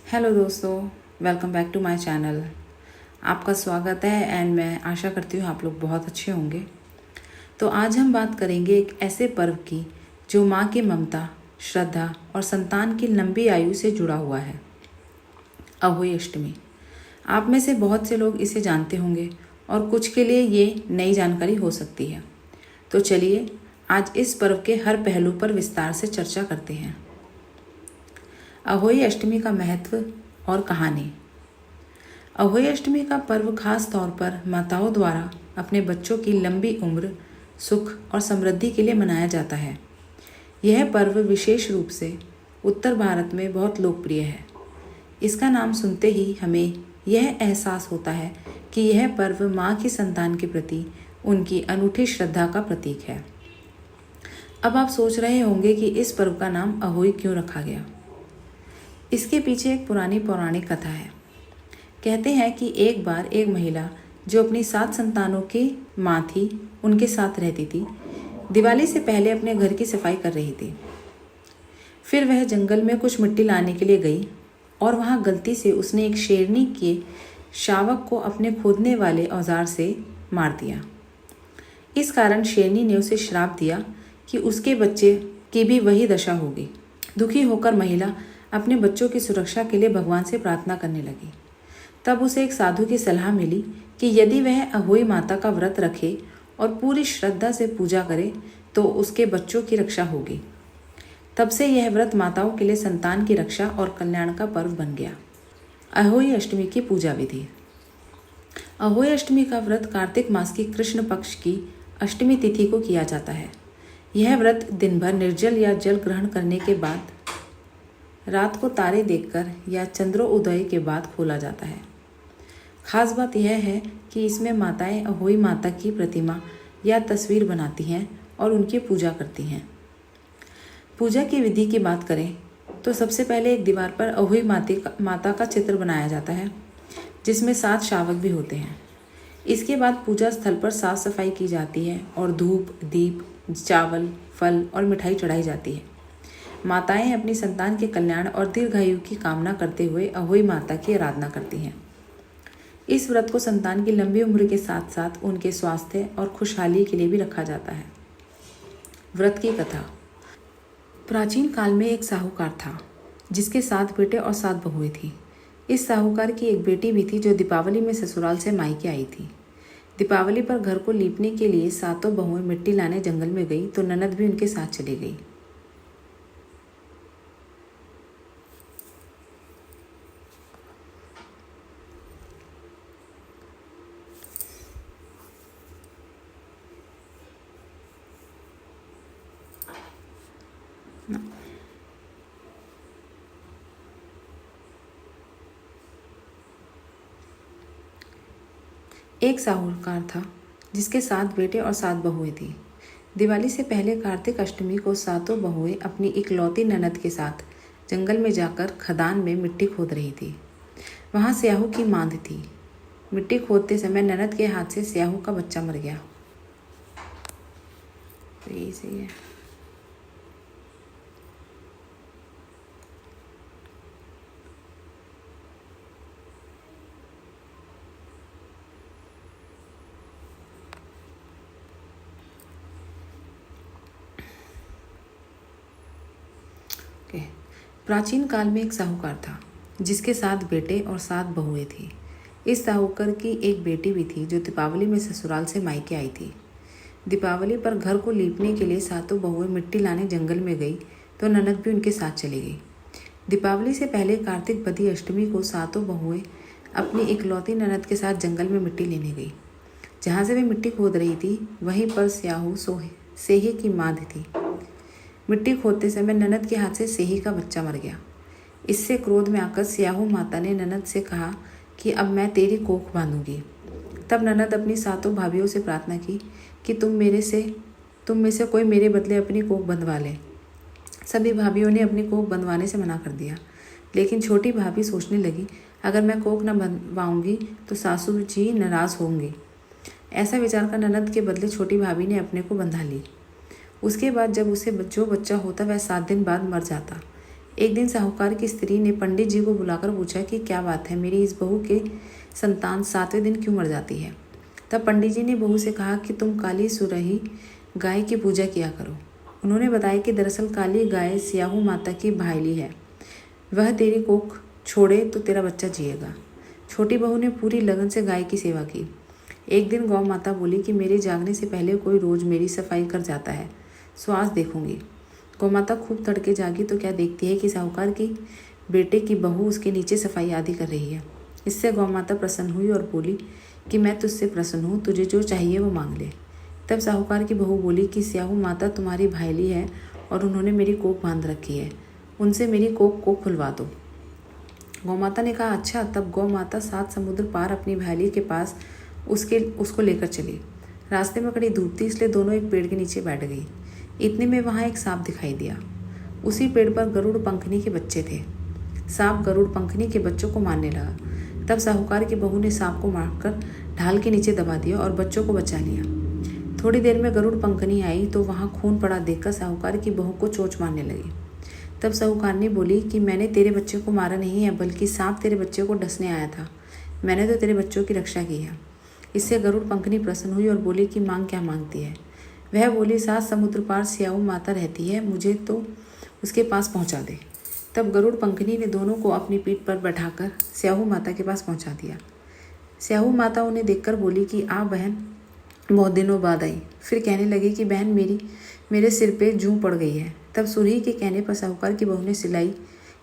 Hello दोस्तों, welcome back to my channel. आपका स्वागत है एंड मैं आशा करती हूँ आप लोग बहुत अच्छे होंगे। तो आज हम बात करेंगे एक ऐसे पर्व की जो माँ की ममता, श्रद्धा और संतान की लंबी आयु से जुड़ा हुआ है, अहोई अष्टमी। आप में से बहुत से लोग इसे जानते होंगे और कुछ के लिए ये नई जानकारी हो सकती है। तो चलिए आज इस पर्व के हर पहलू पर विस्तार से चर्चा करते हैं। अहोई अष्टमी का महत्व और कहानी। अहोई अष्टमी का पर्व खास तौर पर माताओं द्वारा अपने बच्चों की लंबी उम्र, सुख और समृद्धि के लिए मनाया जाता है। यह पर्व विशेष रूप से उत्तर भारत में बहुत लोकप्रिय है। इसका नाम सुनते ही हमें यह एहसास होता है कि यह पर्व माँ की संतान के प्रति उनकी अनूठी श्रद्धा का प्रतीक है। अब आप सोच रहे होंगे कि इस पर्व का नाम अहोई क्यों रखा गया। इसके पीछे एक पुरानी पौराणिक कथा है। कहते हैं कि एक बार एक महिला जो अपनी 7 संतानों की माँ थी, उनके साथ रहती थी, दिवाली से पहले अपने घर की सफाई कर रही थी। फिर वह जंगल में कुछ मिट्टी लाने के लिए गई और वहाँ गलती से उसने एक शेरनी के शावक को अपने खोदने वाले औजार से मार दिया। इस कारण शेरनी ने उसे श्राप दिया कि उसके बच्चे की भी वही दशा होगी। दुखी होकर महिला अपने बच्चों की सुरक्षा के लिए भगवान से प्रार्थना करने लगी। तब उसे एक साधु की सलाह मिली कि यदि वह अहोई माता का व्रत रखे और पूरी श्रद्धा से पूजा करे तो उसके बच्चों की रक्षा होगी। तब से यह व्रत माताओं के लिए संतान की रक्षा और कल्याण का पर्व बन गया। अहोई अष्टमी की पूजा विधि। अहोई अष्टमी का व्रत कार्तिक मास की कृष्ण पक्ष की अष्टमी तिथि को किया जाता है। यह व्रत दिन भर निर्जल या जल ग्रहण करने के बाद रात को तारे देखकर या चंद्रोदय के बाद खोला जाता है। खास बात यह है कि इसमें माताएं अहोई माता की प्रतिमा या तस्वीर बनाती हैं और उनकी पूजा करती हैं। पूजा की विधि की बात करें तो सबसे पहले एक दीवार पर अहोई माता का चित्र बनाया जाता है, जिसमें 7 शावक भी होते हैं। इसके बाद पूजा स्थल पर साफ सफाई की जाती है और धूप, दीप, चावल, फल और मिठाई चढ़ाई जाती है। माताएं अपनी संतान के कल्याण और दीर्घायु की कामना करते हुए अहोई माता की आराधना करती हैं। इस व्रत को संतान की लंबी उम्र के साथ साथ उनके स्वास्थ्य और खुशहाली के लिए भी रखा जाता है। व्रत की कथा। प्राचीन काल में एक साहूकार था जिसके 7 बेटे और 7 बहुएं थी। इस साहूकार की एक बेटी भी थी जो दीपावली में ससुराल से मायके आई थी। दीपावली पर घर को लीपने के लिए 7 बहुएं मिट्टी लाने जंगल में गई तो ननद भी उनके साथ चली गई। एक साहूकार था जिसके 7 बेटे और 7 बहुएं थी। दिवाली से पहले कार्तिक अष्टमी को 7 बहुएं अपनी इकलौती ननद के साथ जंगल में जाकर खदान में मिट्टी खोद रही थी। वहाँ स्याहू की मांद थी। मिट्टी खोदते समय ननद के हाथ से स्याहू का बच्चा मर गया। तो यही सही है। प्राचीन काल में एक साहूकार था जिसके 7 बेटे और 7 बहुएं थी। इस साहूकार की एक बेटी भी थी जो दीपावली में ससुराल से मायके आई थी। दीपावली पर घर को लीपने के लिए 7 बहुएं मिट्टी लाने जंगल में गई तो ननद भी उनके साथ चली गई। दीपावली से पहले कार्तिक बदी अष्टमी को 7 बहुएं अपनी इकलौती ननद के साथ जंगल में मिट्टी लेने गई। जहाँ से वे मिट्टी खोद रही थी वहीं पर स्याहू सेही की मांद थी। मिट्टी खोदते समय ननद के हाथ से सेही का बच्चा मर गया। इससे क्रोध में आकर स्याहू माता ने ननद से कहा कि अब मैं तेरी कोख बांधूंगी। तब ननद अपनी 7 भाभियों से प्रार्थना की कि तुम में से कोई मेरे बदले अपनी कोख बंधवा ले। सभी भाभियों ने अपनी कोख बंधवाने से मना कर दिया, लेकिन छोटी भाभी सोचने लगी, अगर मैं कोख न बंधवाऊंगी तो सासू जी नाराज होंगी। ऐसा विचार कर ननद के बदले छोटी भाभी ने अपने को बंधा ली। उसके बाद जब उसे जो बच्चा होता वह 7 दिन बाद मर जाता। एक दिन साहूकार की स्त्री ने पंडित जी को बुलाकर पूछा कि क्या बात है, मेरी इस बहू के संतान 7वें दिन क्यों मर जाती है। तब पंडित जी ने बहू से कहा कि तुम काली सुरही गाय की पूजा किया करो। उन्होंने बताया कि दरअसल काली गाय स्याहू माता की भाईली है, वह तेरी कोख छोड़े तो तेरा बच्चा जिएगा। छोटी बहू ने पूरी लगन से गाय की सेवा की। एक दिन गौ माता बोली कि मेरे जागने से पहले कोई रोज़ मेरी सफाई कर जाता है, सो आज देखूंगी। गौ माता खूब तड़के जागी तो क्या देखती है कि साहूकार की बेटे की बहू उसके नीचे सफाई आदि कर रही है। इससे गौ माता प्रसन्न हुई और बोली कि मैं तुझसे प्रसन्न हूँ, तुझे जो चाहिए वो मांग ले। तब साहूकार की बहू बोली कि स्याहू माता तुम्हारी भाईली है और उन्होंने मेरी कोख बांध रखी है, उनसे मेरी कोख को खुलवा दो। गौ माता ने कहा अच्छा। तब गौ माता 7 समुद्र पार अपनी भाईली के पास उसको लेकर चली। रास्ते में कड़ी धूप थी, इसलिए दोनों एक पेड़ के नीचे बैठ गई। इतने में वहाँ एक सांप दिखाई दिया। उसी पेड़ पर गरुड़ पंखनी के बच्चे थे। सांप गरुड़ पंखनी के बच्चों को मारने लगा। तब साहूकार की बहू ने सांप को मारकर ढाल के नीचे दबा दिया और बच्चों को बचा लिया। थोड़ी देर में गरुड़ पंखनी आई तो वहाँ खून पड़ा देखकर साहूकार की बहू को चोंच मारने लगी। तब साहूकारनी बोली कि मैंने तेरे बच्चे को मारा नहीं है, बल्कि सांप तेरे बच्चे को डसने आया था। मैंने तो तेरे बच्चों की रक्षा की है। इससे गरुड़ पंखनी प्रसन्न हुई और बोली कि मांग क्या मांगती है। वह बोली 7 समुद्र पार स्याहू माता रहती है, मुझे तो उसके पास पहुंचा दे। तब गरुड़ पंखनी ने दोनों को अपनी पीठ पर बैठाकर स्याहू माता के पास पहुंचा दिया। स्याहू माता उन्हें देखकर बोली कि आ बहन, बहुत दिनों बाद आई। फिर कहने लगी कि बहन मेरे सिर पे जूं पड़ गई है। तब सुरही के कहने पर साहूकार की बहू ने सिलाई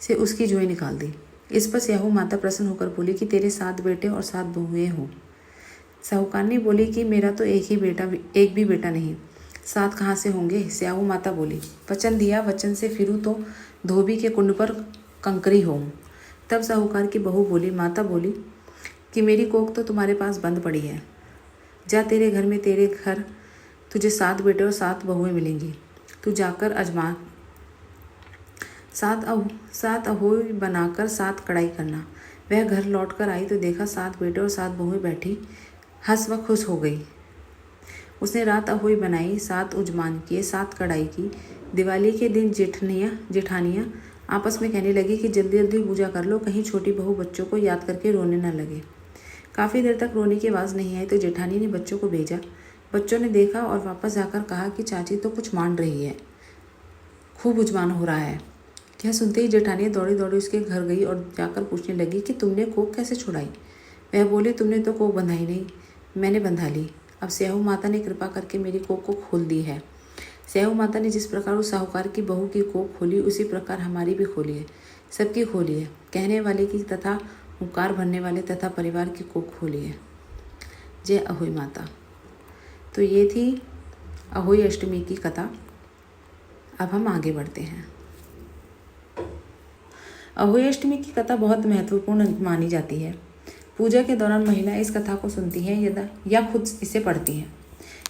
से उसकी जुएं निकाल दी। इस पर स्याहू माता प्रसन्न होकर बोली कि तेरे 7 बेटे और 7 बहुएं हों। साहूकारनी बोली कि मेरा तो एक भी बेटा नहीं, 7 कहाँ से होंगे। स्याहू माता बोली वचन दिया, वचन से फिरूँ तो धोबी के कुंड पर कंकरी होऊं। तब साहूकार की बहू बोली, माता बोली कि मेरी कोख तो तुम्हारे पास बंद पड़ी है, जा तेरे घर तुझे 7 बेटे और 7 बहुएं मिलेंगी। तू जाकर अजमा 7 अहोई बनाकर 7 कढ़ाई करना। वह घर लौट कर आई तो देखा 7 बेटे और 7 बहुएं बैठी हंस व खुश हो गई। उसने रात अहोई बनाई, 7 उजमान किए, 7 कढ़ाई की। दिवाली के दिन जेठानियाँ आपस में कहने लगी कि जल्दी जल्दी पूजा कर लो, कहीं छोटी बहू बच्चों को याद करके रोने न लगे। काफ़ी देर तक रोने की आवाज़ नहीं आई तो जेठानी ने बच्चों को भेजा। बच्चों ने देखा और वापस जाकर कहा कि चाची तो कुछ मान रही है, खूब उजमान हो रहा है। यह सुनते ही जेठानी दौड़ी दौड़ी उसके घर गई और जाकर पूछने लगी कि तुमने कोख कैसे छुड़ाई। वह बोली तुमने तो कोख बंधाई नहीं, मैंने बंधा ली। अब स्याहू माता ने कृपा करके मेरी कोख को खोल दी है। स्याहू माता ने जिस प्रकार उस साहूकार की बहू की कोख खोली, उसी प्रकार हमारी भी खोली है, सबकी खोली है, कहने वाले की तथा हुंकार भरने वाले तथा परिवार की कोख खोली है। जय अहोई माता। तो ये थी अहोई अष्टमी की कथा। अब हम आगे बढ़ते हैं। अहोई अष्टमी की कथा बहुत महत्वपूर्ण मानी जाती है। पूजा के दौरान महिलाएं इस कथा को सुनती हैं या खुद इसे पढ़ती हैं।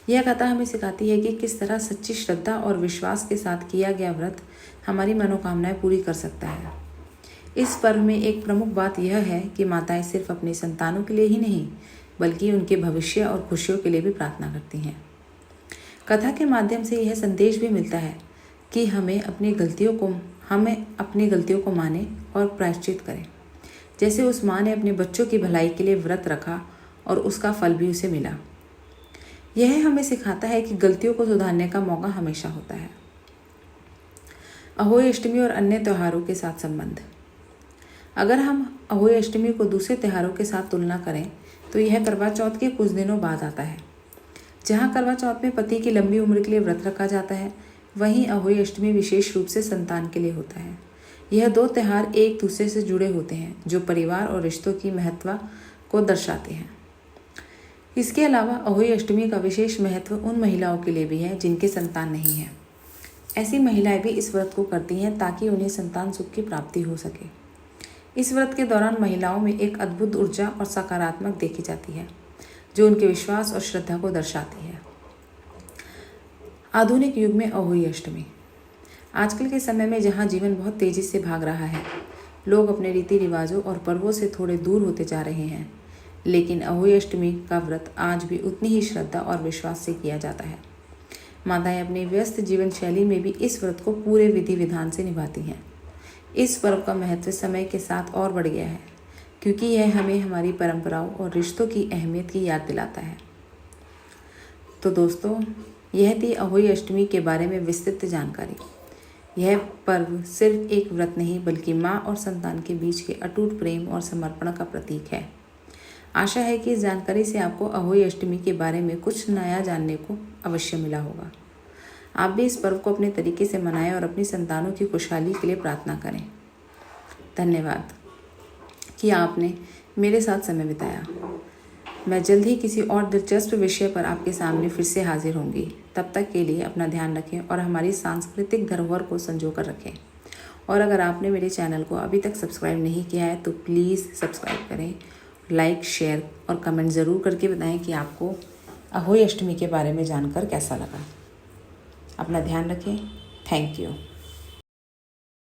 यह कथा हमें सिखाती है कि किस तरह सच्ची श्रद्धा और विश्वास के साथ किया गया व्रत हमारी मनोकामनाएं पूरी कर सकता है। इस पर्व में एक प्रमुख बात यह है कि माताएं सिर्फ अपने संतानों के लिए ही नहीं, बल्कि उनके भविष्य और खुशियों के लिए भी प्रार्थना करती हैं। कथा के माध्यम से यह संदेश भी मिलता है कि हमें अपनी गलतियों को माने और प्रायश्चित करें। जैसे उस माँ ने अपने बच्चों की भलाई के लिए व्रत रखा और उसका फल भी उसे मिला। यह हमें सिखाता है कि गलतियों को सुधारने का मौका हमेशा होता है। अहोई अष्टमी और अन्य त्योहारों के साथ संबंध। अगर हम अहोई अष्टमी को दूसरे त्योहारों के साथ तुलना करें तो यह करवा चौथ के कुछ दिनों बाद आता है। जहाँ करवा चौथ में पति की लंबी उम्र के लिए व्रत रखा जाता है, वहीं अहोई अष्टमी विशेष रूप से संतान के लिए होता है। यह 2 त्योहार एक दूसरे से जुड़े होते हैं, जो परिवार और रिश्तों की महत्व को दर्शाते हैं। इसके अलावा अहोई अष्टमी का विशेष महत्व उन महिलाओं के लिए भी है जिनके संतान नहीं है। ऐसी महिलाएं भी इस व्रत को करती हैं ताकि उन्हें संतान सुख की प्राप्ति हो सके। इस व्रत के दौरान महिलाओं में एक अद्भुत ऊर्जा और सकारात्मक देखी जाती है, जो उनके विश्वास और श्रद्धा को दर्शाती है। आधुनिक युग में अहोई अष्टमी। आजकल के समय में जहाँ जीवन बहुत तेजी से भाग रहा है, लोग अपने रीति रिवाजों और पर्वों से थोड़े दूर होते जा रहे हैं, लेकिन अहोई अष्टमी का व्रत आज भी उतनी ही श्रद्धा और विश्वास से किया जाता है। माताएं अपनी व्यस्त जीवन शैली में भी इस व्रत को पूरे विधि विधान से निभाती हैं। इस पर्व का महत्व समय के साथ और बढ़ गया है, क्योंकि यह हमें हमारी परंपराओं और रिश्तों की अहमियत की याद दिलाता है। तो दोस्तों, यह थी अहोई अष्टमी के बारे में विस्तृत जानकारी। यह पर्व सिर्फ एक व्रत नहीं, बल्कि माँ और संतान के बीच के अटूट प्रेम और समर्पण का प्रतीक है। आशा है कि इस जानकारी से आपको अहोई अष्टमी के बारे में कुछ नया जानने को अवश्य मिला होगा। आप भी इस पर्व को अपने तरीके से मनाएं और अपनी संतानों की खुशहाली के लिए प्रार्थना करें। धन्यवाद कि आपने मेरे साथ समय बिताया। मैं जल्द ही किसी और दिलचस्प विषय पर आपके सामने फिर से हाजिर होंगी। तब तक के लिए अपना ध्यान रखें और हमारी सांस्कृतिक धरोहर को संजो कर रखें। और अगर आपने मेरे चैनल को अभी तक सब्सक्राइब नहीं किया है तो प्लीज़ सब्सक्राइब करें, लाइक, शेयर और कमेंट ज़रूर करके बताएं कि आपको अहोई अष्टमी के बारे में जानकर कैसा लगा। अपना ध्यान रखें। Thank you.